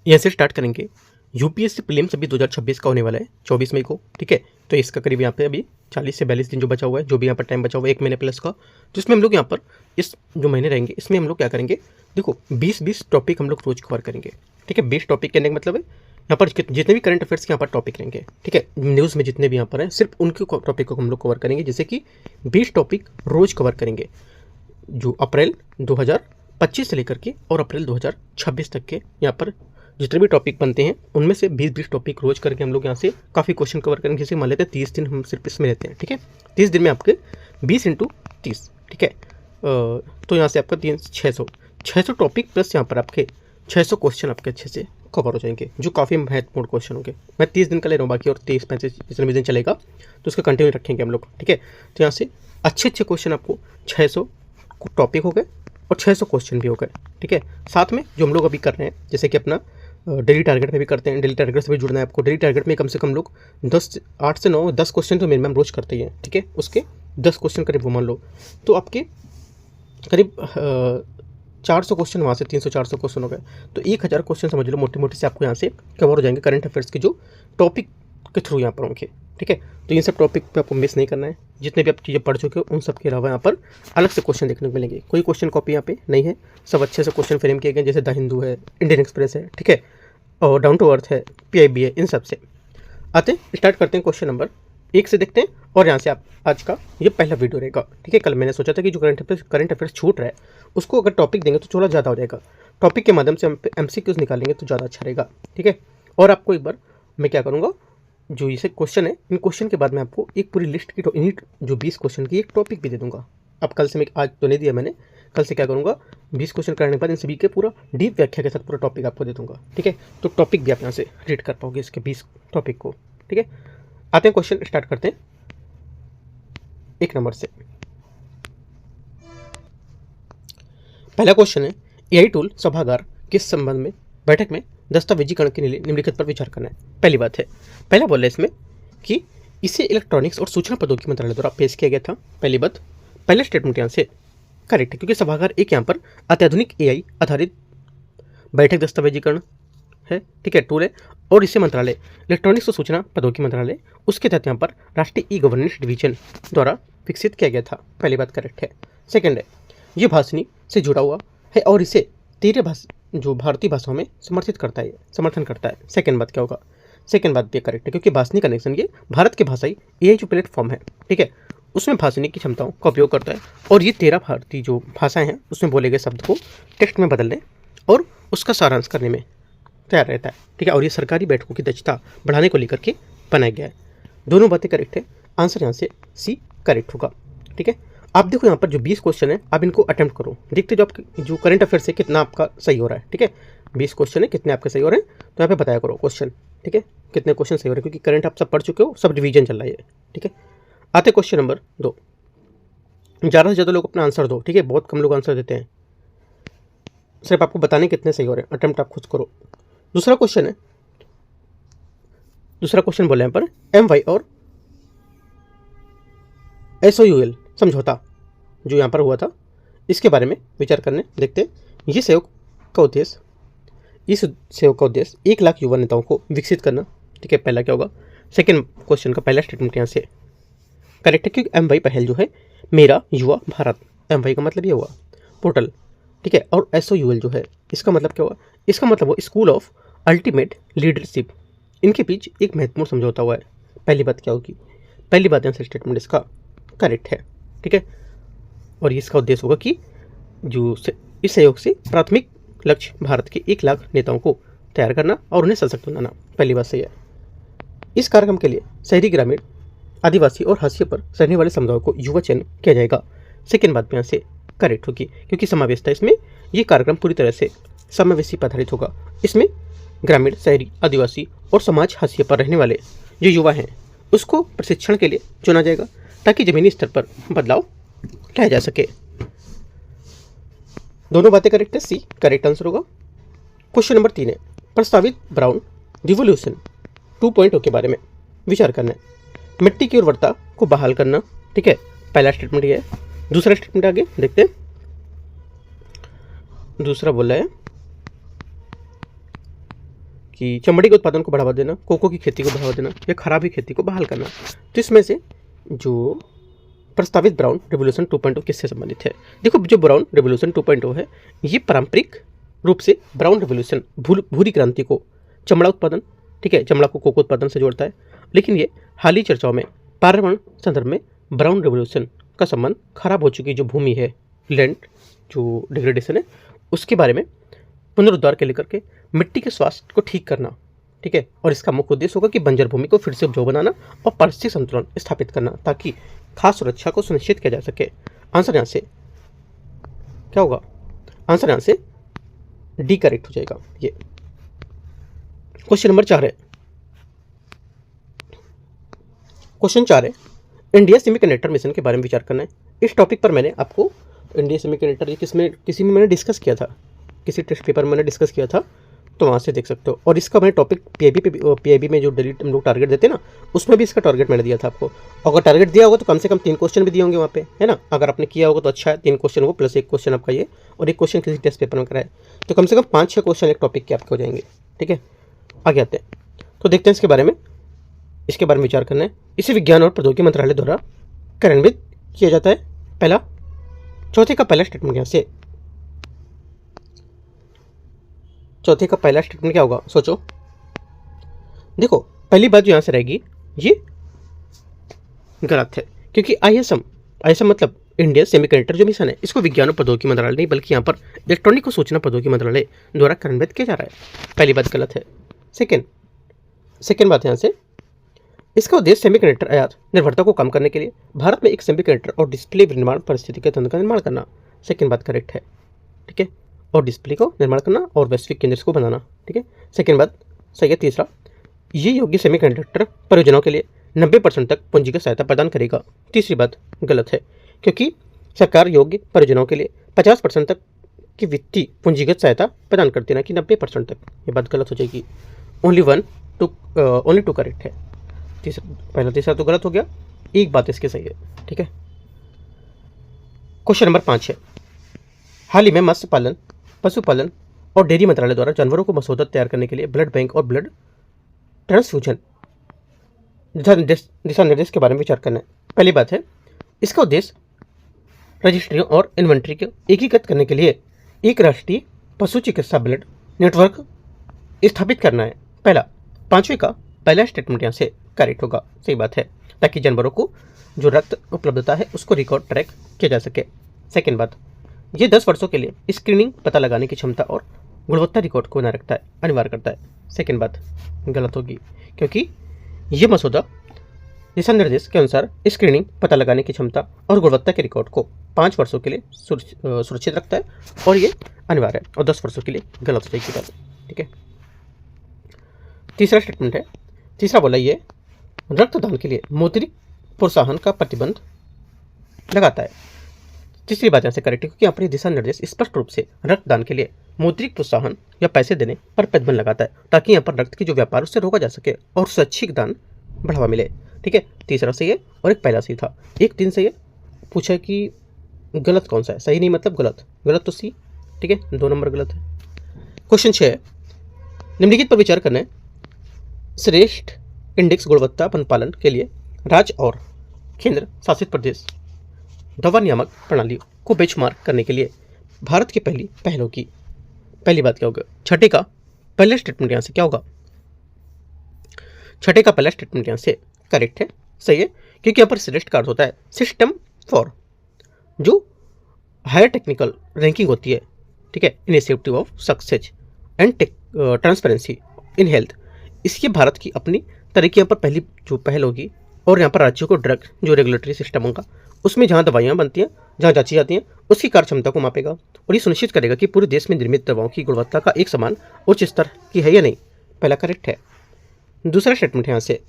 यहाँ से स्टार्ट करेंगे। यूपीएससी प्रीलिम्स अभी 2026 का होने वाला है 24 मई को, ठीक है। तो इसका करीब यहाँ पे अभी 40 से 42 दिन जो बचा हुआ है, जो भी यहाँ पर टाइम बचा हुआ है 1 महीने प्लस का। तो इसमें हम लोग यहाँ पर इस जो महीने रहेंगे इसमें हम लोग क्या करेंगे, देखो 20-20 टॉपिक हम लोग रोज कवर करेंगे, ठीक है। 20 टॉपिक कहने का मतलब है यहाँ पर जितने भी करंट अफेयर्स के यहाँ पर टॉपिक रहेंगे, ठीक है, न्यूज़ में जितने भी यहाँ पर हैं सिर्फ उनके टॉपिक को हम लोग कवर करेंगे, जैसे कि 20 टॉपिक रोज कवर करेंगे जो अप्रैल 2025 से लेकर के और अप्रैल 2026 तक के यहाँ पर जितने भी टॉपिक बनते हैं उनमें से 20-20 टॉपिक रोज करके हम लोग यहाँ से काफ़ी क्वेश्चन कवर करेंगे। जैसे मान लेते हैं 30 दिन हम सिर्फ इसमें लेते हैं, ठीक है। 30 दिन में आपके 20 × 30, ठीक है। तो यहाँ से आपका 600 टॉपिक प्लस यहाँ पर आपके 600 क्वेश्चन आपके अच्छे से कवर हो जाएंगे, जो काफ़ी महत्वपूर्ण क्वेश्चन होंगे। मैं 30 दिन का ले रहा हूँ, बाकी और 23-25 जितने भी दिन चलेगा तो उसका कंटिन्यू रखेंगे हम लोग, ठीक है। तो यहाँ से अच्छे क्वेश्चन आपको 600 टॉपिक हो गए और 600 क्वेश्चन भी हो गए, ठीक है। साथ में जो हम लोग अभी कर रहे हैं, जैसे कि अपना डेली टारगेट में भी करते हैं, डेली टारगेट से भी जुड़ना है आपको। डेली टारगेट में कम से कम लोग 8 से 9 10 क्वेश्चन तो मिनिमम रोज करते ही हैं, ठीक है। उसके 10 क्वेश्चन करीब वो मान लो तो आपके करीब 400 क्वेश्चन वहाँ से 300-400 क्वेश्चन हो गए, तो 1000 क्वेश्चन समझ लो मोटे मोटे से आपको यहाँ से कवर हो जाएंगे करंट अफेयर्स के जो टॉपिक के थ्रू यहाँ पर होंगे, ठीक है। तो इन सब टॉपिक पे आपको मिस नहीं करना है। जितने भी आप चीज़ें पढ़ चुके हो उन सब के अलावा यहाँ पर अलग से क्वेश्चन देखने को मिलेंगे। कोई क्वेश्चन कॉपी यहाँ पे नहीं है, सब अच्छे से क्वेश्चन फ्रेम किए गए, जैसे द हिंदू है, इंडियन एक्सप्रेस है, ठीक है, और डाउन टू अर्थ है, PIB है, इन सब से आते हैं। स्टार्ट करते हैं क्वेश्चन नंबर 1 से देखते हैं, और यहाँ से आप आज का ये पहला वीडियो रहेगा, ठीक है। कल मैंने सोचा था कि जो करंट अफेयर्स छूट रहा है उसको अगर टॉपिक देंगे तो थोड़ा ज़्यादा हो जाएगा, टॉपिक के माध्यम से हम MCQs निकालेंगे तो ज़्यादा अच्छा रहेगा, ठीक है। और आपको एक बार मैं क्या करूँगा, जो इसे क्वेश्चन है इन क्वेश्चन के बाद मैं आपको एक पूरी लिस्ट की इन्हीं जो 20 क्वेश्चन की एक टॉपिक भी दे दूँगा। अब कल से मैं आज तो नहीं दिया मैंने, कल से क्या करूँगा 20 क्वेश्चन करने के बाद इन सभी के पूरा डीप व्याख्या के साथ पूरा टॉपिक आपको दे दूँगा, ठीक है। तो टॉपिक भी आप यहाँ से रीड कर पाओगे इसके 20 टॉपिक को, ठीक है। आते हैं क्वेश्चन स्टार्ट करते हैं 1 नंबर से। पहला क्वेश्चन है, AI टूल सभागार किस संबंध में बैठक में दस्तावेजीकरण के लिए निम्नलिखित पर विचार करना है। पहली बात है, पहला बोल रहा है इसमें कि इसे इलेक्ट्रॉनिक्स और सूचना प्रौद्योगिकी मंत्रालय द्वारा पेश किया गया था। पहली बात, पहले स्टेटमेंट यहाँ से करेक्ट है, क्योंकि सभागार एक यहाँ पर अत्याधुनिक AI आधारित बैठक दस्तावेजीकरण है, ठीक है, टूल है, और इसे मंत्रालय इलेक्ट्रॉनिक्स और सूचना प्रौद्योगिकी मंत्रालय उसके तहत यहाँ पर राष्ट्रीय E-गवर्नेंस डिवीजन द्वारा विकसित किया गया था। पहली बात करेक्ट है। सेकेंड है, ये भाषणी से जुड़ा हुआ है और इसे 13 जो भारतीय भाषाओं में समर्थन करता है। सेकेंड बात क्या होगा, सेकेंड बात भी करेक्ट है, क्योंकि भाषणी कनेक्शन ये भारत के भाषाई AI जो प्लेटफॉर्म है, ठीक है, उसमें भाषणी की क्षमताओं का उपयोग करता है और ये 13 भारतीय जो भाषाएं हैं उसमें बोले गए शब्द को टेक्स्ट में बदलने और उसका सारांश करने में तैयार रहता है, ठीक है। और ये सरकारी बैठकों की दक्षता बढ़ाने को लेकर के बनाया गया है। दोनों बातें करेक्ट है, आंसर यहाँ से C करेक्ट होगा, ठीक है। आप देखो यहाँ पर जो 20 क्वेश्चन है आप इनको अटेम्प्ट करो, देखते जो आपके जो करंट अफेयर से कितना आपका सही हो रहा है, ठीक है। 20 क्वेश्चन है, कितने आपके सही हो रहे हैं तो यहाँ पे बताया करो क्वेश्चन, ठीक है, कितने क्वेश्चन सही हो रहे हैं, क्योंकि करंट आप सब पढ़ चुके हो, सब रिवीजन चल रहा है, ठीक है। आते क्वेश्चन नंबर 2। ज़्यादा से ज़्यादा लोग अपना आंसर दो, ठीक है, बहुत कम लोग आंसर देते हैं, सिर्फ आपको बताने कितने सही हो रहे हैं, अटेम्प्ट आप खुद करो। दूसरा क्वेश्चन है, दूसरा क्वेश्चन बोले यहाँ पर MY और SOUL समझौता जो यहाँ पर हुआ था इसके बारे में विचार करने देखते हैं। इस सहयोग का उद्देश्य 1 लाख युवा नेताओं को विकसित करना, ठीक है, पहला क्या होगा। सेकेंड क्वेश्चन का पहला स्टेटमेंट यहाँ से करेक्ट है, क्योंकि MY पहल जो है मेरा युवा भारत, MY का मतलब ये हुआ पोर्टल, ठीक है, और SOUL जो है इसका मतलब क्या हुआ, इसका मतलब वो स्कूल ऑफ अल्टीमेट लीडरशिप, इनके बीच एक महत्वपूर्ण समझौता हुआ है। पहली बात क्या होगी, पहली बात आंसर स्टेटमेंट इसका करेक्ट है, ठीक है। और इसका उद्देश्य होगा कि जो इस सहयोग से प्राथमिक लक्ष्य भारत के 1 लाख नेताओं को तैयार करना और उन्हें सशक्त बनाना, पहली बात सही है। इस कार्यक्रम के लिए शहरी, ग्रामीण, आदिवासी और हाशिए पर रहने वाले समुदायों को युवा चयन किया जाएगा। सेकेंड बात भी यहाँ से करेक्ट होगी, क्योंकि समावेशिता इसमें ये कार्यक्रम पूरी तरह से समावेशी पर आधारित होगा। इसमें ग्रामीण, शहरी, आदिवासी और समाज हाशिए पर रहने वाले जो युवा हैं उसको प्रशिक्षण के लिए चुना जाएगा ताकि जमीनी स्तर पर बदलाव लाया जा सके। दोनों बातें करेक्ट है, C करेक्ट आंसर होगा। क्वेश्चन नंबर 3 है, प्रस्तावित ब्राउन रिवोल्यूशन 2.0 के बारे में विचार करना है। मिट्टी की उर्वरता को बहाल करना, ठीक है, पहला स्टेटमेंट ये है। दूसरा स्टेटमेंट आगे देखते हैं, दूसरा बोला है कि चमड़ी के उत्पादन को बढ़ावा देना, कोको की खेती को बढ़ावा देना या खराबी खेती को बहाल करना। तो इसमें से जो प्रस्तावित ब्राउन रिवोल्यूशन 2.0 किससे संबंधित है? देखो, जो ब्राउन रिवोल्यूशन 2.0 है, ये पारंपरिक रूप से ब्राउन रिवोल्यूशन भूरी क्रांति को चमड़ा उत्पादन, ठीक है, चमड़ा को कोको उत्पादन से जोड़ता है। लेकिन ये हाल ही चर्चाओं में पर्यावरण संदर्भ में ब्राउन रिवोल्यूशन का संबंध खराब हो चुकी जो भूमि है, लैंड जो डिग्रेडेशन है, उसके बारे में पुनरुद्धार के लेकर के मिट्टी के स्वास्थ्य को ठीक करना, ठीक है। और इसका मुख्य उद्देश्य होगा कि बंजर भूमि को फिर से उपजाऊ बनाना और पारिस्थितिक संतुलन स्थापित करना, ताकि खाद्य सुरक्षा को सुनिश्चित किया जा सके। आंसर यहाँ से क्या होगा? आंसर यहाँ से डी करेक्ट हो जाएगा। ये क्वेश्चन नंबर 4 है। क्वेश्चन 4 है, इंडिया सेमीकंडक्टर मिशन के बारे में विचार करना है। इस टॉपिक पर मैंने आपको इंडिया सेमीकंडक्टर ये किसी में मैंने डिस्कस किया था, किसी टेस्ट पेपर में मैंने डिस्कस किया था, तो वहाँ से देख सकते हो। और इसका मैंने टॉपिक पीआईबी में जो डिलीट हम लोग टारगेट देते हैं ना, उसमें भी इसका टारगेट मैंने दिया था आपको। अगर टारगेट दिया होगा तो कम से कम 3 क्वेश्चन भी दिए होंगे वहाँ पे, है ना। अगर आपने किया होगा तो अच्छा है, 3 क्वेश्चन हो प्लस 1 क्वेश्चन आपका ये, और 1 क्वेश्चन किसी टेस्ट पेपर में कराए, तो कम से कम 5-6 क्वेश्चन एक टॉपिक के आपके हो जाएंगे, ठीक है। आगे आते हैं तो देखते हैं इसके बारे में विचार करना है। इसे विज्ञान और प्रौद्योगिकी मंत्रालय द्वारा कार्यान्वित किया जाता है। पहला, चौथे का पहला स्टेटमेंट यहाँ से, चौथे का पहला स्टेटमेंट क्या होगा? सोचो। देखो, पहली बात जो यहाँ से रहेगी ये गलत है, क्योंकि आईएसएम मतलब इंडिया सेमीकंडक्टर जो मिशन है, इसको विज्ञान और प्रौद्योगिकी मंत्रालय नहीं बल्कि यहाँ पर इलेक्ट्रॉनिक और सूचना प्रौद्योगिकी मंत्रालय द्वारा कार्यान्वित किया जा रहा है। पहली बात गलत है। सेकेंड बात यहाँ से, इसका उद्देश्य सेमीकंडक्टर आयात निर्भरता को कम करने के लिए भारत में एक सेमीकंडक्टर और डिस्प्ले निर्माण परिस्थिति के तंत्र का निर्माण करना। सेकेंड बात करेक्ट है, ठीक है, और डिस्प्ले को निर्माण करना और वैश्विक केंद्र को बनाना, ठीक है। सेकेंड बात सही है। तीसरा, ये योग्य सेमीकंडक्टर परियोजनाओं के लिए 90% तक पूंजीगत सहायता प्रदान करेगा। तीसरी बात गलत है, क्योंकि सरकार योग्य परियोजनाओं के लिए 50% तक की वित्तीय पूंजीगत सहायता प्रदान करती है, ना कि 90% तक। ये बात गलत हो जाएगी। ओनली टू करेक्ट है। तीसरा तो गलत हो गया, एक बात इसकी सही है, ठीक है। क्वेश्चन नंबर 5 है, हाल ही में मत्स्य पालन, पशुपालन और डेयरी मंत्रालय द्वारा जानवरों को मसौदा तैयार करने के लिए ब्लड बैंक और ब्लड ट्रांसफ्यूजन दिशा निर्देश के बारे में विचार करना है। पहली बात है, इसका उद्देश्य रजिस्ट्रियों और इन्वेंट्री को एकीकृत करने के लिए एक राष्ट्रीय पशु चिकित्सा ब्लड नेटवर्क स्थापित करना है। पहला, 5वें का पहला स्टेटमेंट यहाँ से करेक्ट होगा, सही बात है, ताकि जानवरों को जो रक्त उपलब्धता है उसको रिकॉर्ड ट्रैक किया जा सके। सेकेंड बात, ये 10 वर्षों के लिए स्क्रीनिंग पता लगाने की क्षमता और गुणवत्ता रिकॉर्ड को बनाए रखता है, अनिवार्य करता है। सेकेंड बात गलत होगी, क्योंकि ये मसौदा दिशा निर्देश के अनुसार स्क्रीनिंग पता लगाने की क्षमता और गुणवत्ता के रिकॉर्ड को 5 वर्षों के लिए सुरक्षित रखता है और ये अनिवार्य है, और 10 वर्षों के लिए गलत हो जाएगी बात, ठीक है। तीसरा स्टेटमेंट है, तीसरा बोला ये रक्तदान के लिए मौद्रिक प्रोत्साहन का प्रतिबंध लगाता है। तीसरी बात यहाँ से करेक्ट है, क्योंकि यहाँ पर दिशा निर्देश स्पष्ट रूप से रक्तदान के लिए मौद्रिक प्रोत्साहन या पैसे देने पर प्रतिबंध लगाता है, ताकि यहाँ पर रक्त की जो व्यापार उससे रोका जा सके और स्वैच्छिक दान बढ़ावा मिले, ठीक है। तीसरा सही है और एक पहला सही था। 1-3 सही है। पूछा कि गलत कौन सा है? सही नहीं मतलब गलत तो सी, ठीक है, 2 नंबर गलत है। क्वेश्चन 6 है, निम्नलिखित पर विचार करना है। श्रेष्ठ इंडेक्स गुणवत्ता अनुपालन के लिए राज्य और केंद्र शासित प्रदेश दवा नियामक प्रणाली को बेंचमार्क करने के लिए भारत की पहल होगी। पहली बात क्या होगा? छठे का पहला स्टेटमेंट यहाँ से क्या होगा? छठे का पहला स्टेटमेंट यहाँ से करेक्ट है, सही है, क्योंकि यहाँ पर श्रेष्ठ का अर्थ होता है सिस्टम फॉर जो हायर टेक्निकल रैंकिंग होती है, ठीक है, initiative of success and transparency in health. इसकी भारत की अपनी तरीके पर पहली जो पहल होगी, और यहाँ पर राज्यों को ड्रग जो रेगुलेटरी सिस्टम होगा उसमें जहाँ दवाइयाँ बनती हैं, जहाँ जांची जाती हैं, उसकी कार्य क्षमता को मापेगा और ये सुनिश्चित करेगा कि पूरे देश में निर्मित दवाओं की गुणवत्ता का एक समान उच्च स्तर की है या नहीं। पहला करेक्ट है। दूसरा स्टेटमेंट है यहाँ से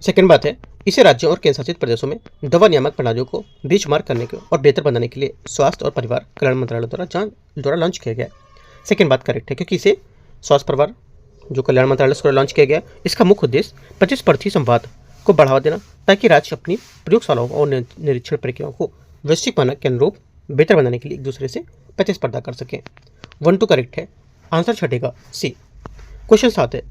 सेकेंड बात है, इसे राज्यों और केंद्र शासित प्रदेशों में दवा नियामक प्रणालियों को बेंचमार्क करने के और बेहतर बनाने के लिए स्वास्थ्य और परिवार कल्याण मंत्रालय द्वारा लॉन्च किया गया। सेकेंड बात करेक्ट है, क्योंकि इसे स्वास्थ्य परिवार जो कल्याण मंत्रालय द्वारा लॉन्च किया गया, इसका मुख्य उद्देश्य प्रतिस्पर्धी संवाद को बढ़ावा देना, ताकि राज्य अपनी प्रयोगशालाओं और निरीक्षण प्रक्रियाओं को वैश्विक मानक के अनुरूप बेहतर बनाने के लिए एक दूसरे से प्रतिस्पर्धा कर सकें। 1-2 करेक्ट है। आंसर छठेगा सी। क्वेश्चन 7 है,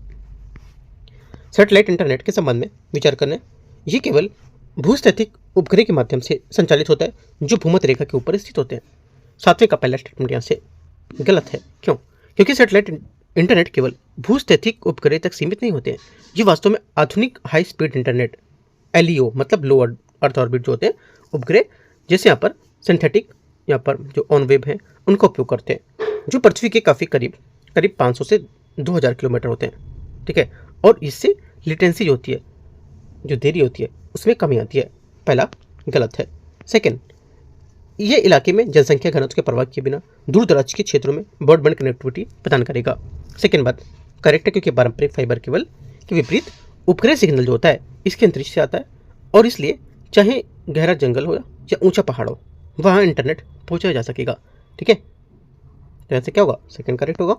सैटेलाइट इंटरनेट के संबंध में विचार करना है। ये केवल भूस्थैतिक उपग्रह के माध्यम से संचालित होता है जो भूमध्य रेखा के ऊपर स्थित होते हैं। 7वें का पहला स्टेटमेंट यहाँ से गलत है। क्यों? क्योंकि सैटेलाइट इंटरनेट केवल भूस्थैतिक उपग्रह तक सीमित नहीं होते हैं। ये वास्तव में आधुनिक हाई स्पीड इंटरनेट LEO मतलब लो अर्थ ऑर्बिट जो होते हैं उपग्रह, जैसे यहाँ पर सिंथेटिक यहाँ पर जो ऑन वेब है उनका उपयोग करते हैं, जो पृथ्वी के काफ़ी करीब 500 से 2000 किलोमीटर होते हैं। ठीक है, और इससे लेटेंसी जो होती है, जो देरी होती है, उसमें कमी आती है। पहला गलत है। सेकेंड, ये इलाके में जनसंख्या घनत्व के प्रभाव किए बिना दूर दराज के क्षेत्रों में ब्रॉडबैंड कनेक्टिविटी प्रदान करेगा। सेकेंड बात करेक्ट है, क्योंकि पारंपरिक फाइबर केबल के विपरीत उपग्रह सिग्नल जो होता है इसके अंतरिक्ष से आता है, और इसलिए चाहे गहरा जंगल हो या ऊंचा पहाड़ हो, वहाँ इंटरनेट पहुँचाया जा सकेगा। ठीक है, तो ऐसे क्या होगा? सेकेंड करेक्ट होगा।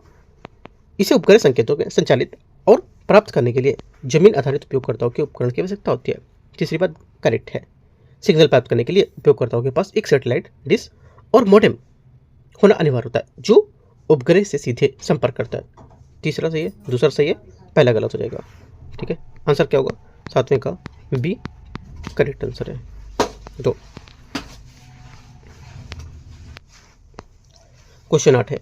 इसे उपग्रह संकेतों के संचालित और प्राप्त करने के लिए जमीन आधारित उपयोगकर्ताओं के उपकरण की आवश्यकता होती है। तीसरी बात करेक्ट है। सिग्नल प्राप्त करने के लिए उपयोगकर्ताओं के पास एक सैटेलाइट डिश और मॉडेम होना अनिवार्य होता है जो उपग्रह से सीधे संपर्क करता है। तीसरा सही है, दूसरा सही है, पहला गलत हो जाएगा। ठीक है, आंसर क्या होगा? 7वें का बी करेक्ट आंसर है। 2 क्वेश्चन 8 है,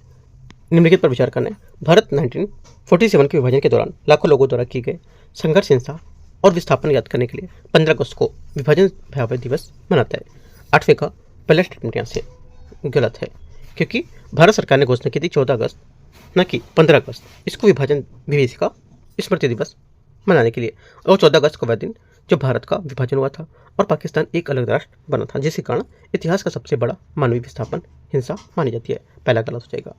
निम्नलिखित पर विचार करना है। भारत 1947 के विभाजन के दौरान लाखों लोगों द्वारा किए गए संघर्ष, हिंसा और विस्थापन याद करने के लिए 15 अगस्त को विभाजन भयावह दिवस मनाता है। 8वें का पहला स्टेटमेंट यहाँ से गलत है, क्योंकि भारत सरकार ने घोषणा की थी 14 अगस्त न कि 15 अगस्त इसको विभाजन विभीषिका स्मृति दिवस मनाने के लिए, और 14 अगस्त को वह दिन जब भारत का विभाजन हुआ था और पाकिस्तान एक अलग राष्ट्र बना था, जिसके कारण इतिहास का सबसे बड़ा मानवीय विस्थापन हिंसा मानी जाती है। पहला गलत हो जाएगा।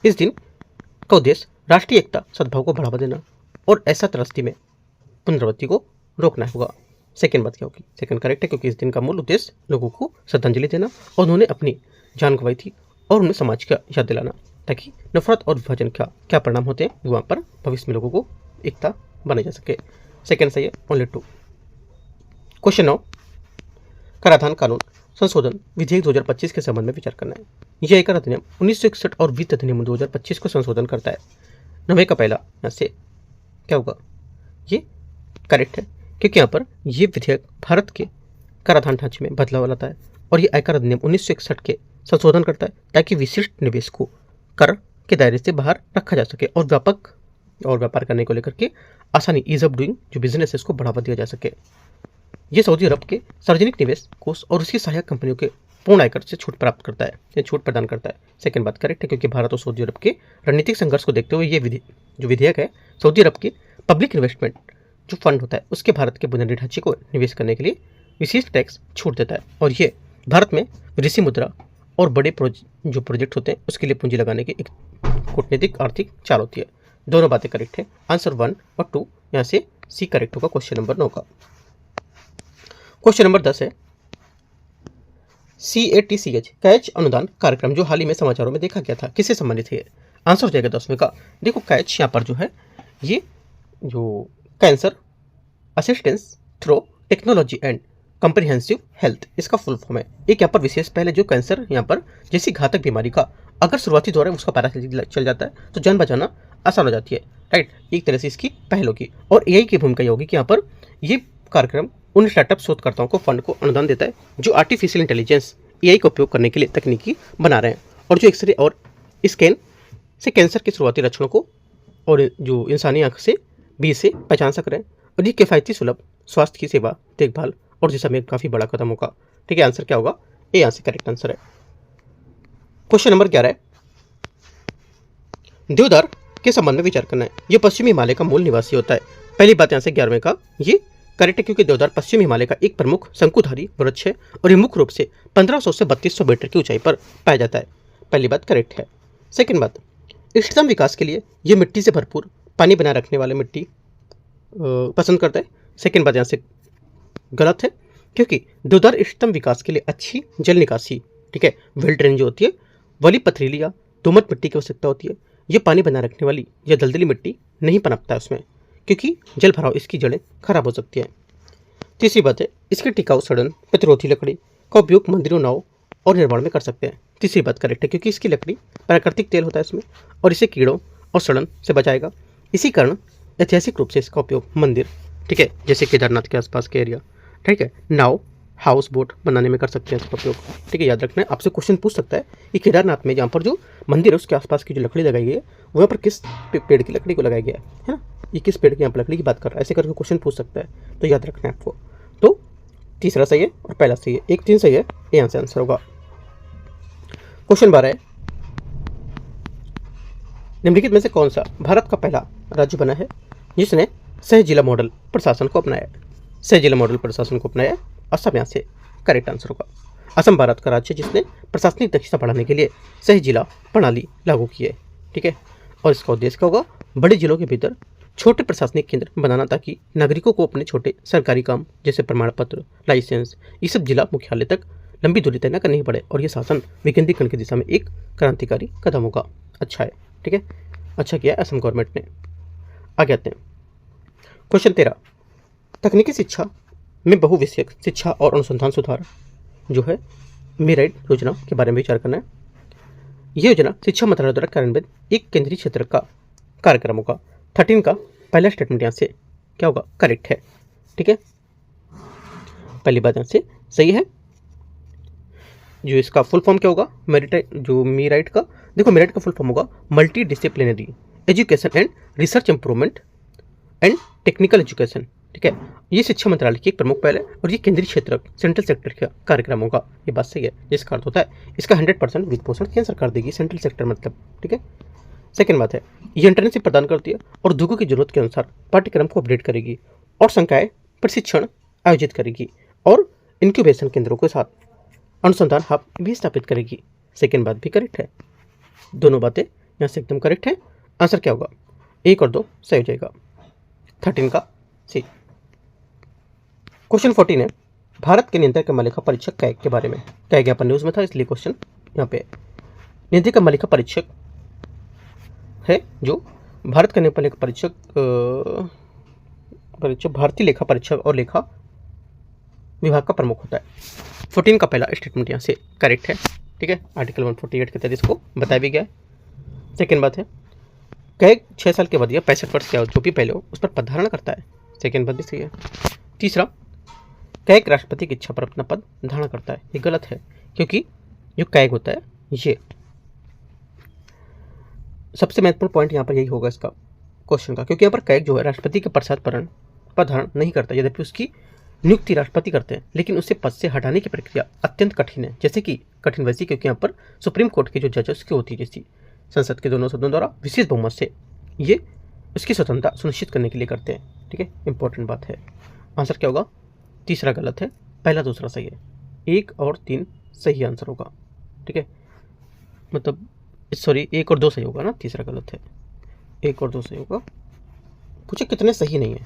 इस दिन का उद्देश्य राष्ट्रीय एकता, सद्भाव को बढ़ावा देना और ऐसा त्रासदी में पुनरावृत्ति को रोकना होगा। सेकेंड बात क्या होगी? सेकेंड करेक्ट है, क्योंकि इस दिन का मूल उद्देश्य लोगों को श्रद्धांजलि देना और उन्होंने अपनी जान गंवाई थी और उन्हें समाज का याद दिलाना, ताकि नफरत और विभाजन का क्या परिणाम होते हैं वहाँ पर भविष्य में लोगों को एकता बनाई जा सके। सेकेंड सही है, ओनली 2। क्वेश्चन 9, कराधान कानून संशोधन विधेयक 2025 के संबंध में विचार करना है। यह एक अधिनियम 1961 और वित्त अधिनियम 2025 को संशोधन करता है। 9वें का पहला यहाँ से क्या होगा? ये करेक्ट है, क्योंकि यहाँ पर ये विधेयक भारत के कराधान ढांचे में बदलाव लाता है और ये आयकर अधिनियम 1961 के संशोधन करता है, ताकि विशिष्ट निवेश को कर के दायरे से बाहर रखा जा सके और व्यापक और व्यापार करने को लेकर के आसानी, ईज ऑफ डूइंग जो बिजनेस है इसको बढ़ावा दिया जा सके। ये सऊदी अरब के सार्वजनिक निवेश कोष और उसकी सहायक कंपनियों के पूर्ण आयकर से छूट प्राप्त करता है, या छूट प्रदान करता है। सेकेंड बात करेक्ट है, क्योंकि भारत और सऊदी अरब के रणनीतिक संघर्ष को देखते हुए ये जो विधेयक है सऊदी अरब के पब्लिक इन्वेस्टमेंट जो फंड होता है उसके भारत के बुनियादी ढांचे को निवेश करने के लिए विशिष्ट टैक्स छूट देता है, और ये भारत में विदेशी मुद्रा और बड़े जो प्रोजेक्ट होते हैं उसके लिए पूंजी लगाने की एक कूटनीतिक आर्थिक चाल होती है। दोनों बातें करेक्ट है। आंसर 1 और 2 यहाँ से सी करेक्ट होगा क्वेश्चन नंबर 9 का। क्वेश्चन नंबर 10 है, CATCH कैच अनुदान कार्यक्रम जो हाल ही में समाचारों में देखा गया था, किससे संबंधित है? आंसर हो जाएगा 10वें का। देखो कैच यहाँ पर जो है ये जो cancer assistance through technology and comprehensive health इसका फुल फॉर्म है। एक यहाँ पर विशेष पहले जो कैंसर यहाँ पर जैसी घातक बीमारी का अगर शुरुआती दौर है उसका पता चल जाता है तो जान बचाना आसान हो जाती है, राइट। एक तरह से इसकी पहल होगी, और AI की भूमिका ये होगी कि यहाँ पर ये कार्यक्रम उन स्टार्टअप शोधकर्ताओं को फंड को अनुदान देता है जो आर्टिफिशियल इंटेलिजेंस AI का उपयोग करने के लिए तकनीकी बना रहे हैं, और जो एक्सरे और स्कैन से कैंसर के शुरुआती लक्षणों को और जो इंसानी आंख से भी इसे पहचान सक रहे हैं, और ये किफ़ायती सुलभ स्वास्थ्य की सेवा देखभाल और दिशा में काफ़ी बड़ा कदम होगा। ठीक है, आंसर क्या होगा? ए यहाँ से करेक्ट आंसर है। क्वेश्चन नंबर 11 है, देवदार के संबंध में विचार करना है। ये पश्चिमी हिमालय का मूल निवासी होता है। पहली बात यहाँ से 11वें का ये करेक्ट है, क्योंकि देवदार पश्चिमी हिमालय का एक प्रमुख शंकुधारी वृक्ष है और ये मुख्य रूप से 1500 से 3200 मीटर की ऊंचाई पर पाया जाता है। पहली बात करेक्ट है। सेकेंड बात, इष्टतम विकास के लिए ये मिट्टी से भरपूर पानी बनाए रखने वाले मिट्टी पसंद करता है। सेकेंड बात यहाँ से गलत है, क्योंकि देवदार इष्टतम विकास के लिए अच्छी जल निकासी, ठीक है, वेल ड्रेन जो होती है वाली पथरीली या दोमट मिट्टी की आवश्यकता होती है। ये पानी बनाए रखने वाली या दलदली मिट्टी नहीं पनपता है उसमें, क्योंकि जल भराव इसकी जड़ें खराब हो सकती हैं। तीसरी बात है, इसकी टिकाऊ सड़न प्रतिरोधी लकड़ी का उपयोग मंदिरों, नाव और निर्माण में कर सकते हैं। तीसरी बात करेक्ट है, क्योंकि इसकी लकड़ी प्राकृतिक तेल होता है इसमें और इसे कीड़ों और सड़न से बचाएगा। इसी कारण ऐतिहासिक रूप से इसका उपयोग मंदिर, ठीक है, जैसे केदारनाथ के आसपास के एरिया, ठीक है, नाव, हाउस बोट बनाने में कर सकते हैं इसका उपयोग, ठीक है। याद रखना है, आपसे क्वेश्चन पूछ सकता है कि केदारनाथ में जहाँ पर जो मंदिर है उसके आसपास की जो लकड़ी लगाई गई है वहाँ पर किस पेड़ की लकड़ी को लगाया गया है ना, ये किस पेड़ की यहाँ पर लकड़ी की बात कर रहा है, ऐसे करके क्वेश्चन पूछ सकता है, तो याद रखना है आपको। तो तीसरा सही है और पहला सही है, 1-3 सही है, ये यहाँ से आंसर होगा। क्वेश्चन 12 है, निम्नलिखित में से कौन सा भारत का पहला राज्य बना है जिसने सह जिला मॉडल प्रशासन को अपनाया? सह जिला मॉडल प्रशासन को अपनाया असम, यहाँ से करेक्ट आंसर होगा। असम भारत का राज्य जिसने प्रशासनिक दक्षता बढ़ाने के लिए सह जिला प्रणाली लागू की है, ठीक है। और इसका उद्देश्य क्या होगा? बड़े जिलों के भीतर छोटे प्रशासनिक केंद्र बनाना ताकि नागरिकों को अपने छोटे सरकारी काम जैसे प्रमाण पत्र, लाइसेंस, ये सब जिला मुख्यालय तक लंबी दूरी तय न करनी पड़े, और ये शासन विकेंद्रीकरण की दिशा में एक क्रांतिकारी कदम होगा। अच्छा है, ठीक है, अच्छा किया असम गवर्नमेंट ने। आगे आते हैं क्वेश्चन 13, तकनीकी शिक्षा में बहुविषयक शिक्षा और अनुसंधान सुधार जो है मेराइट योजना के बारे में विचार करना है। यह योजना शिक्षा मंत्रालय द्वारा कार्यान्वित एक केंद्रीय क्षेत्र का कार्यक्रम होगा। 13 का पहला स्टेटमेंट यहाँ से क्या होगा? करेक्ट है, ठीक है, पहली बात यहाँ से सही है। जो इसका फुल फॉर्म क्या होगा? मेराइट का, देखो मेराइट का फुल फॉर्म होगा multi disciplinary education and research improvement and technical education, ठीक है। ये शिक्षा मंत्रालय की एक प्रमुख पहल है और ये केंद्रीय क्षेत्र सेंट्रल सेक्टर का कार्यक्रम होगा। ये बात सही है, जिसका अर्थ होता है इसका 100% वित्त पोषण केंद्र सरकार देगी, सेंट्रल सेक्टर मतलब, ठीक है। सेकेंड बात है, ये इंटर्नशिप प्रदान करती है और उद्योगों की जरूरत के अनुसार पाठ्यक्रम को अपडेट करेगी और संकाय प्रशिक्षण आयोजित करेगी और इंक्यूबेशन केंद्रों के साथ अनुसंधान हब भी स्थापित करेगी। सेकेंड बात भी करेक्ट है, दोनों बातें यहाँ से एकदम करेक्ट है। आंसर क्या होगा? 1 और 2 सही हो जाएगा, 13 का सी। क्वेश्चन 14 है, भारत के नियंत्रक महालेखा परीक्षक कैग के बारे में। कैग यहाँ पर न्यूज़ में था इसलिए क्वेश्चन यहाँ पे। नियंत्रक महालेखा परीक्षक है जो भारत का लेखा परीक्षक भारतीय लेखा परीक्षक और लेखा विभाग का प्रमुख होता है। 14 का पहला स्टेटमेंट यहाँ से करेक्ट है, ठीक है, आर्टिकल 148 के तहत इसको बताया भी गया है। सेकेंड बात है, कैग 6 साल के बाद या 65 वर्ष के जो भी पहले हो उस पर पद धारण करता है। सेकेंड बात भी सही है। तीसरा, कैग राष्ट्रपति की इच्छा पर अपना पद धारण करता है। ये गलत है क्योंकि जो कैग होता है ये सबसे महत्वपूर्ण पॉइंट यहाँ पर यही होगा इसका क्वेश्चन का, क्योंकि यहाँ पर कैग जो है राष्ट्रपति के पश्चात पद धारण नहीं करता, यद्यपि उसकी नियुक्ति राष्ट्रपति करते हैं, लेकिन उसे पद से हटाने की प्रक्रिया अत्यंत कठिन है। जैसे कि कठिन वैसी क्योंकि यहाँ पर सुप्रीम कोर्ट के जो जजेस की होती है, जैसी संसद के दोनों सदनों द्वारा विशेष बहुमत से ये उसकी स्वतंत्रता सुनिश्चित करने के लिए करते हैं, ठीक है, इंपॉर्टेंट बात है। आंसर क्या होगा? तीसरा गलत है, पहला दूसरा सही है। 1 और 3 सही आंसर होगा, ठीक है, मतलब सॉरी 1 और 2 सही होगा ना, तीसरा गलत है। 1 और 2 सही होगा। पूछे कितने सही नहीं है,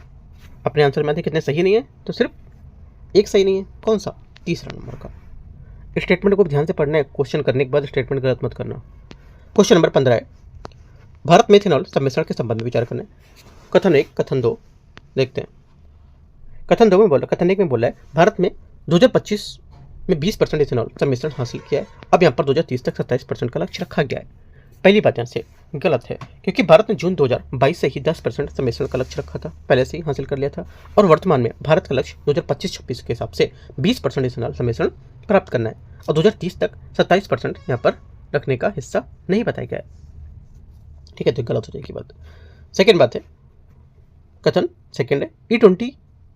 अपने आंसर में आते कितने सही नहीं है, तो सिर्फ 1 सही नहीं है। कौन सा? तीसरा नंबर का। स्टेटमेंट को ध्यान से पढ़ना है, क्वेश्चन करने के बाद स्टेटमेंट गलत मत करना। क्वेश्चन नंबर 15 है, भारत में इथेनॉल सम्मिश्रण के संबंध में विचार करना है। कथन 1, कथन 2 देखते हैं। कथन 2 में बोला, कथन 1 में बोला है भारत में 2025 में 20% इथेनॉल सम्मिश्रण हासिल किया है। अब यहाँ पर 2030 तक 27% का लक्ष्य रखा गया है। पहली बात यहाँ से गलत है क्योंकि भारत ने जून 2022 से ही 10% सम्मिश्रण का लक्ष्य रखा था, पहले से ही हासिल कर लिया था, और वर्तमान में भारत का लक्ष्य 2025-26 के हिसाब से 20% इथेनॉल सम्मिश्रण प्राप्त करना है और 2030 तक 27% यहाँ पर रखने का हिस्सा नहीं बताया गया है, ठीक है, तो गलत हो जाएगी बात। सेकेंड बात है, कथन सेकेंड है E20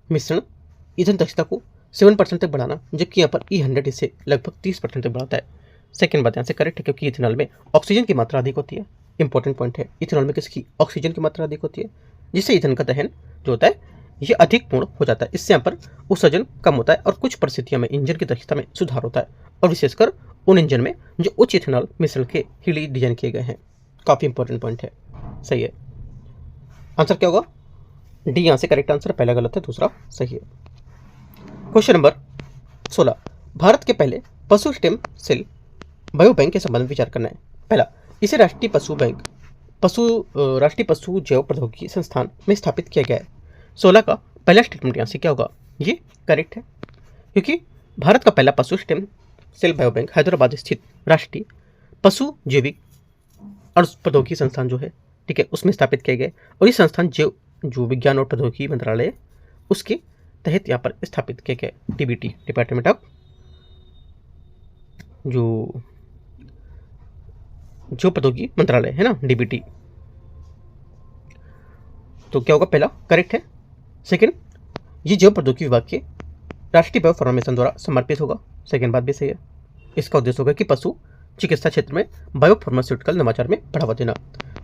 मिश्रण ईंधन दक्षता को 7% तक बढ़ाना, जबकि यहाँ पर E100 इसे लगभग 30% तक बढ़ाता है। सेकेंड बात यहाँ से करेक्ट है क्योंकि इथेनॉल में ऑक्सीजन की मात्रा अधिक होती है। इंपॉर्टेंट पॉइंट है, इथेनॉल में किसकी? ऑक्सीजन की मात्रा अधिक होती है, जिससे ईंधन का दहन जो होता है ये अधिक पूर्ण हो जाता है। इससे यहाँ पर उत्सर्जन कम होता है और कुछ परिस्थितियों में इंजन की दक्षता में सुधार होता है, और विशेषकर उन इंजन में जो उच्च इथेनॉल मिश्रण के ही डिजाइन किए गए हैं। काफ़ी इंपॉर्टेंट पॉइंट है, सही है। आंसर क्या होगा? डी यहाँ से करेक्ट आंसर, पहला गलत है, दूसरा सही है। क्वेश्चन नंबर 16, भारत के पहले पशु स्टेम सेल बायो बैंक के संबंध में विचार करना है। पहला, इसे राष्ट्रीय पशु जैव प्रौद्योगिकी संस्थान में स्थापित किया गया है। 16 का पहला स्टेटमेंट यहाँ से क्या होगा? ये करेक्ट है क्योंकि भारत का पहला पशु stem cell bio bank Hyderabad स्थित राष्ट्रीय पशु जैविक और प्रौद्योगिकी संस्थान जो है ठीक है, उसमें स्थापित किए गए और ये संस्थान जो विज्ञान और प्रौद्योगिकी मंत्रालय उसके तहत यहाँ पर स्थापित किए गए। डीबीटी, डिपार्टमेंट ऑफ जो प्रौद्योगिकी मंत्रालय है ना, डीबीटी। तो क्या होगा, पहला करेक्ट है। सेकंड, ये जैव प्रौद्योगिकी विभाग के राष्ट्रीय बायो फार्मेशन द्वारा समर्पित होगा। सेकंड बात भी सही है। इसका उद्देश्य होगा कि पशु चिकित्सा क्षेत्र में बायो फार्मास्यूटिकल नवाचार में बढ़ावा देना।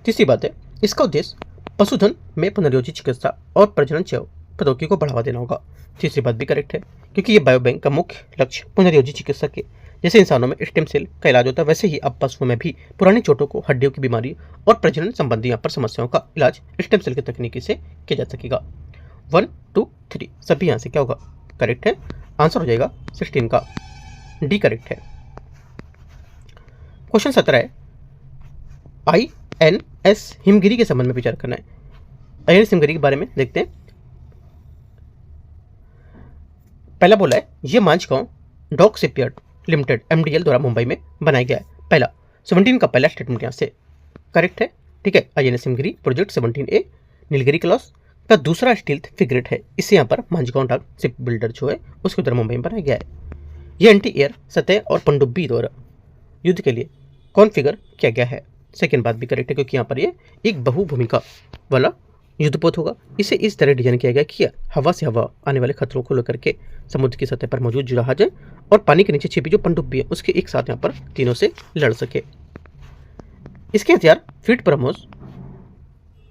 तीसरी बात है, इसका उद्देश्य पशुधन में पुनर्योजी चिकित्सा और प्रजनन जैव प्रौद्योगिकी को बढ़ावा देना होगा। तीसरी बात भी करेक्ट है, क्योंकि ये बायो बैंक का मुख्य लक्ष्य पुनर्योजी चिकित्सा के, जैसे इंसानों में स्टेम सेल का इलाज होता है वैसे ही अब पशुओं में भी पुरानी चोटों को, हड्डियों की बीमारी और प्रजनन संबंधी यहाँ पर समस्याओं का इलाज स्टेम सेल की तकनीकी से किया जा सकेगा। 1, 2, 3 सभी यहाँ से क्या होगा, करेक्ट है। आंसर हो जाएगा 16 का डी करेक्ट है। क्वेश्चन 17 है, INS हिमगिरी के संबंध में विचार करना है। INS हिमगिरी के बारे में देखते हैं। पहला बोला है, ये मांझगांव डॉक शिपयार्ड लिमिटेड MDL द्वारा मुंबई में बनाया गया है। पहला 17 का पहला स्टेटमेंट यहाँ से करेक्ट है, ठीक है। INS Himgiri project 17A Nilgiri class का दूसरा स्टील्थ फ्रिगेट है। इसे यहाँ पर मांझगांव डॉक शिप बिल्डर जो है उसके द्वारा मुंबई में बनाया गया है। ये एंटी एयर, सतह और पनडुब्बी द्वारा युद्ध के लिए कॉन्फ़िगर किया गया है। सेकेंड बात भी करेक्ट है, क्योंकि यहाँ पर ये एक बहुभूमिका वाला युद्धपोत होगा। इसे इस तरह डिजाइन किया गया कि हवा से हवा आने वाले खतरों को लेकर के समुद्र की सतह पर मौजूद जहाज और पानी के नीचे छिपी जो पनडुब्बी है उसके एक साथ यहाँ पर तीनों से लड़ सके। इसके हथियार फीट ब्रह्मोस,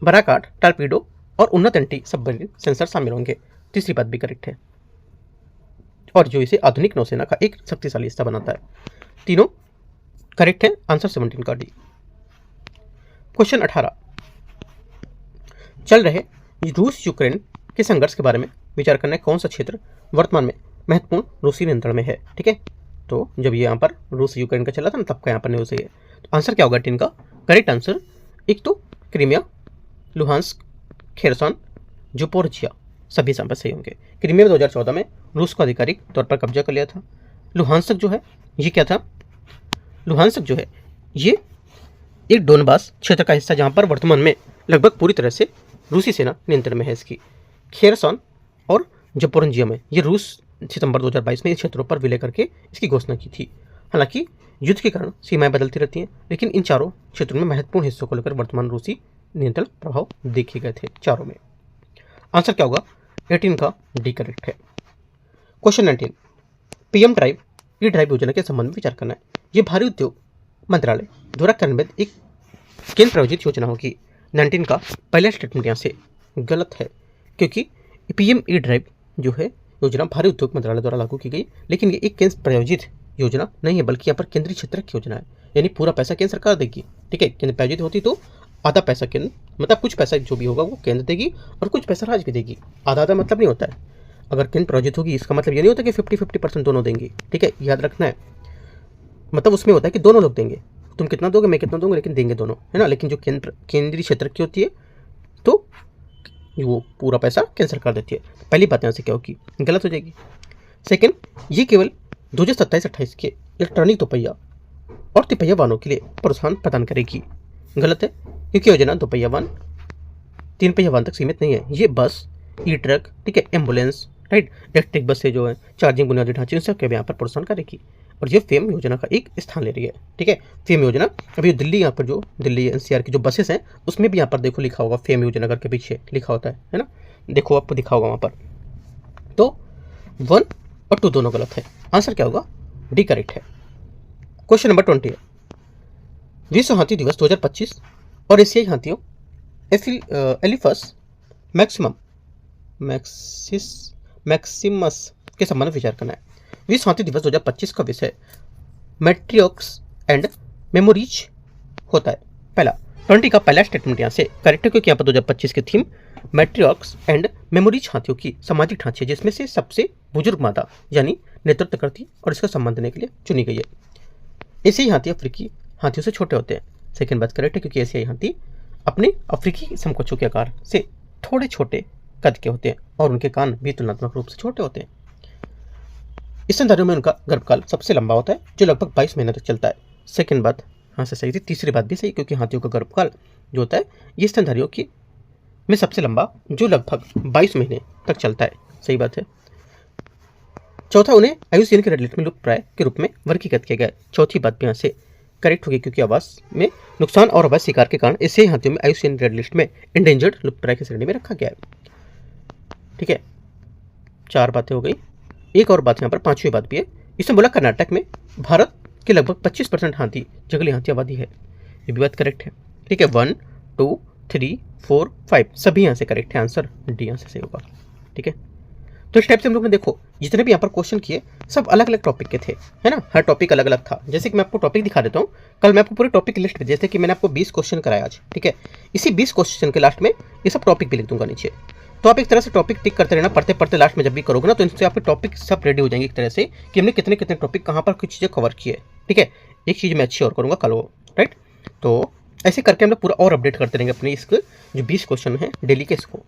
बराकाट, टारपीडो और उन्नत एंटी सबमरीन सेंसर शामिल होंगे। तीसरी बात भी करेक्ट है, और जो इसे आधुनिक नौसेना का एक शक्तिशाली हिस्सा बनाता है। तीनों करेक्ट है। आंसर 17 का डी। क्वेश्चन 18, चल रहे रूस यूक्रेन के संघर्ष के बारे में विचार करना है। कौन सा क्षेत्र वर्तमान में महत्वपूर्ण रूसी नियंत्रण में है, ठीक है। तो जब ये यहाँ पर रूस यूक्रेन का चला था ना, तब का यहाँ पर न्यूज़ है। तो आंसर क्या होगा 10 का करेक्ट आंसर। एक तो क्रीमिया, लुहांस्क, खेरसन, जुपोर्जिया सभी यहाँ पर सही होंगे। क्रीमिया में 2014 में रूस को आधिकारिक तौर पर कब्जा कर लिया था। लुहांस्क जो है ये क्या था, लुहांस्क जो है ये एक डोनबास क्षेत्र का हिस्सा जहाँ पर वर्तमान में लगभग पूरी तरह से रूसी सेना नियंत्रण में है इसकी। खेरसन और जपोरंजिया में ये रूस सितंबर 2022 में इन क्षेत्रों पर विलय करके इसकी घोषणा की थी। हालांकि युद्ध के कारण सीमाएं बदलती रहती हैं, लेकिन इन चारों क्षेत्रों में महत्वपूर्ण हिस्सों को लेकर वर्तमान रूसी नियंत्रण प्रभाव देखे गए थे चारों में। आंसर क्या होगा 18 का डी करेक्ट है। Question 19, PM drive E drive योजना के संबंध में विचार करना है। ये भारी उद्योग मंत्रालय द्वारा कार्यान्वित एक केंद्र प्रायोजित योजना होगी। 19 का पहला स्टेटमेंट यहाँ से गलत है, क्योंकि PM ई ड्राइव जो है योजना भारी उद्योग मंत्रालय द्वारा लागू की गई, लेकिन ये एक केंद्र प्रायोजित योजना नहीं है, बल्कि यहाँ पर केंद्रीय क्षेत्र की योजना है। यानी पूरा पैसा केंद्र सरकार देगी, ठीक है। केंद्र प्रायोजित होती तो आधा पैसा केंद्र, मतलब कुछ पैसा जो भी होगा वो केंद्र देगी और कुछ पैसा राज्य भी देगी। आधा आधा मतलब नहीं होता है। अगर केंद्र प्रायोजित होगी इसका मतलब ये नहीं होता कि 50-50% दोनों देंगे, ठीक है, याद रखना है। मतलब उसमें होता है कि दोनों लोग देंगे, तुम कितना दोगे मैं कितना दूंगा, लेकिन देंगे दोनों, है ना। लेकिन जो केंद्रीय क्षेत्र की होती है तो वो पूरा पैसा केंद्र सरकार देती है। पहली बात यहाँ से क्या होगी, गलत हो जाएगी। सेकंड, ये केवल 2027-28 के इलेक्ट्रॉनिक दोपहिया और तिपहिया वाहनों के लिए प्रोत्साहन प्रदान करेगी। गलत है, क्योंकि योजना दोपहिया वाहन, 3 पहिया वाहन तक सीमित नहीं है। ये बस, ई ट्रक, ठीक है, एम्बुलेंस, राइट, इलेक्ट्रिक बस से जो है चार्जिंग बुनियादी ढांचे उन सब के यहाँ पर प्रोत्साहन करेगी। और ये फेम योजना का एक स्थान ले रही है, ठीक है। फेम योजना अभी दिल्ली, यहाँ पर जो दिल्ली NCR की जो बसेस हैं उसमें भी यहाँ पर देखो लिखा होगा फेम योजना करके पीछे लिखा होता है ना, देखो आपको दिखा होगा वहाँ पर। तो 1 और 2 दोनों गलत है। आंसर क्या होगा डी करेक्ट है। क्वेश्चन नंबर 20 है, विश्व हाथी दिवस 2025 और एशियाई हाथियों एलिफस मैक्सिमस के संबंध में विचार करना है। विश्व हाथी दिवस 2025 का विषय मैट्रियोक्स एंड मेमोरीज होता है। पहला 20 का पहला स्टेटमेंट यहाँ से करेक्ट है, क्योंकि यहाँ पर 2025 की थीम मैट्रियोक्स एंड मेमोरीज हाथियों की सामाजिक ढांचे, जिसमें से सबसे बुजुर्ग मादा यानी नेतृत्व करती और इसका संबंध देने के लिए चुनी गई है। एशियाई हाथी अफ्रीकी हाथियों से छोटे होते हैं। सेकेंड बात करेक्ट है, क्योंकि एशियाई हाथी अपने अफ्रीकी समकक्षों के आकार से थोड़े छोटे कद के होते हैं और उनके कान भी तुलनात्मक रूप से छोटे होते हैं। इस संदर्भ में उनका गर्भकाल सबसे लंबा होता है, जो लगभग 22 महीने तक चलता है। सेकेंड बात हाँ से सही थी। तीसरी बात भी सही, क्योंकि हाथियों का गर्भकाल जो होता है ये स्तनधारियों की में सबसे लंबा, जो लगभग 22 महीने तक चलता है। सही बात है। चौथा, उन्हें आयुसीएन के रेड लिस्ट में लुप्तप्राय के रूप में वर्गीकृत किया गया। चौथी बात भी यहाँ से करेक्ट होगी, क्योंकि आवास में नुकसान और अवैध शिकार के कारण ऐसे हाथियों में आयुसीएन रेड लिस्ट में इंडेंजर्ड लुप्तप्राय की श्रेणी में रखा गया है। ठीक है, 4 बातें हो गई। एक और बात यहाँ पर, 5वीं बात भी है। इसमें बोला कर्नाटक में भारत के लगभग 25% हाथी जंगली हाथी आबादी है। ये भी बात करेक्ट है। ठीक है, 1 2 3 4 5 सभी यहाँ से करेक्ट है। आंसर डी यहाँ से सही होगा। ठीक है, तो इस टाइप से हम लोग ने देखो जितने भी यहाँ पर क्वेश्चन किए सब अलग अलग टॉपिक के थे, है ना। हर टॉपिक अलग अलग था। जैसे कि मैं आपको टॉपिक दिखा देता हूँ। कल मैं आपको पूरे टॉपिक की लिस्ट, जैसे कि मैंने आपको 20 क्वेश्चन कराया आज, ठीक है, इसी 20 क्वेश्चन के लास्ट में ये सब टॉपिक भी लिख दूंगा नीचे। तो आप एक तरह से टॉपिक टिक करते रहना, पढ़ते पढ़ते लास्ट में जब भी करोगे ना, तो इनसे आपके टॉपिक सब रेडी हो जाएंगे एक तरह से कि हमने कितने कितने टॉपिक कहाँ पर कुछ चीज़ें कवर की है। ठीक है, एक चीज़ मैं अच्छी और करूँगा कल वो, राइट। तो ऐसे करके हम लोग पूरा और अपडेट करते रहेंगे अपने इसके जो 20 क्वेश्चन है डेली के इसको।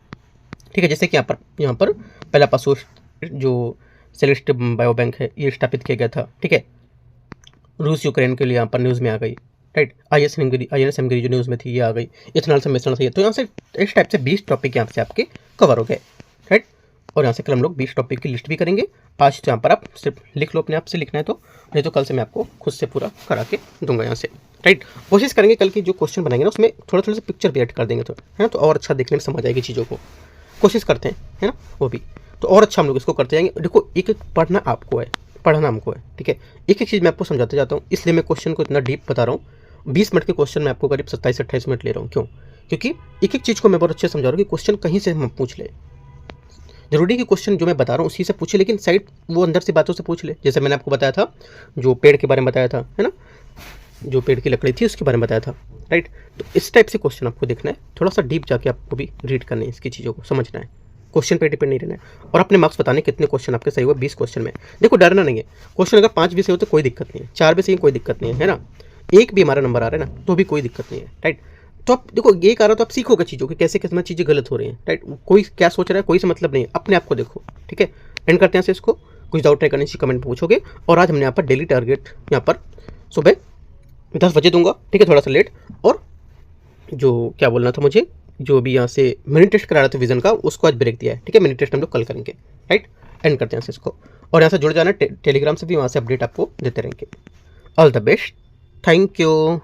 ठीक है, जैसे कि यहाँ पर पहला पासो जो सेलेस्ट बायो बैंक है ये स्थापित किया गया था। ठीक है, रूस यूक्रेन के लिए यहाँ पर न्यूज़ में आ गई, राइट। INS हिमगिरी जो न्यूज़ में थी ये आ गई। इथेनॉल से मिश्रण सही है। तो यहाँ से इस टाइप से 20 टॉपिक यहाँ से आपके कवर हो गए, राइट। और यहाँ से कल हम लोग 20 टॉपिक की लिस्ट भी करेंगे। आज तो यहाँ पर आप सिर्फ लिख लो, अपने आप से लिखना है तो, नहीं तो कल से मैं आपको खुद से पूरा करा के दूंगा यहाँ से, राइट। कोशिश करेंगे कल की जो क्वेश्चन बनाएंगे ना उसमें थोड़ा थोड़ा सा पिक्चर भी ऐड कर देंगे, तो है ना, तो और अच्छा देखने में समझ आएगी चीज़ों को। कोशिश करते हैं, है ना, वो भी तो और अच्छा हम लोग इसको करते जाएंगे। देखो एक एक पढ़ना आपको है, पढ़ना हमको है। ठीक है, एक एक चीज़ मैं आपको समझाते जाता हूँ, इसलिए मैं क्वेश्चन को इतना डीप बता रहा हूँ। 20 मिनट के क्वेश्चन मैं आपको करीब 27 से 28 मिनट ले रहा हूँ। क्यों? क्योंकि एक एक चीज़ को मैं बहुत अच्छे से समझा रहा हूँ कि क्वेश्चन कहीं से हम पूछ ले। जरूरी कि क्वेश्चन जो मैं बता रहा हूँ उसी से पूछे, लेकिन साइड वो अंदर से बातों से पूछ ले। जैसे मैंने आपको बताया था जो पेड़ के बारे में बताया था, है ना, जो पेड़ की लकड़ी थी उसके बारे में बताया था, राइट। तो इस टाइप से क्वेश्चन आपको देखना है, थोड़ा सा डीप जाके आपको भी रीड करना है, इसकी चीज़ों को समझना है। क्वेश्चन पे डिपेंड नहीं रहना है। और अपने मार्क्स बताने कितने क्वेश्चन आपके सही हुए 20 क्वेश्चन में। देखो डरना नहीं है, क्वेश्चन अगर 5 भी सही हो तो कोई दिक्कत नहीं है, 4 भी सही कोई दिक्कत नहीं है ना, एक भी हमारा नंबर आ रहा है ना तो भी कोई दिक्कत नहीं है, राइट। तो आप देखो एक आ रहा तो आप सीखोगे चीज़ों की कैसे कितना चीज़ें गलत हो रही हैं, राइट। कोई क्या सोच रहा है कोई से मतलब नहीं है, अपने आप को देखो। ठीक है, एंड करते हैं से इसको। कुछ डाउट ट्राई करने से कमेंट पूछोगे। और आज हमने यहाँ पर डेली टारगेट यहाँ पर सुबह 10 बजे दूंगा, ठीक है, थोड़ा सा लेट। और जो क्या बोलना था मुझे, जो भी यहाँ से मिनी टेस्ट करा रहा था विजन का उसको आज ब्रेक दिया है। ठीक है, मिनी टेस्ट हम लोग कल करेंगे, राइट। एंड करते हैं इसको। और यहाँ से जुड़ जाना टेलीग्राम से भी, वहाँ से अपडेट आपको देते रहेंगे। All the best, thank you.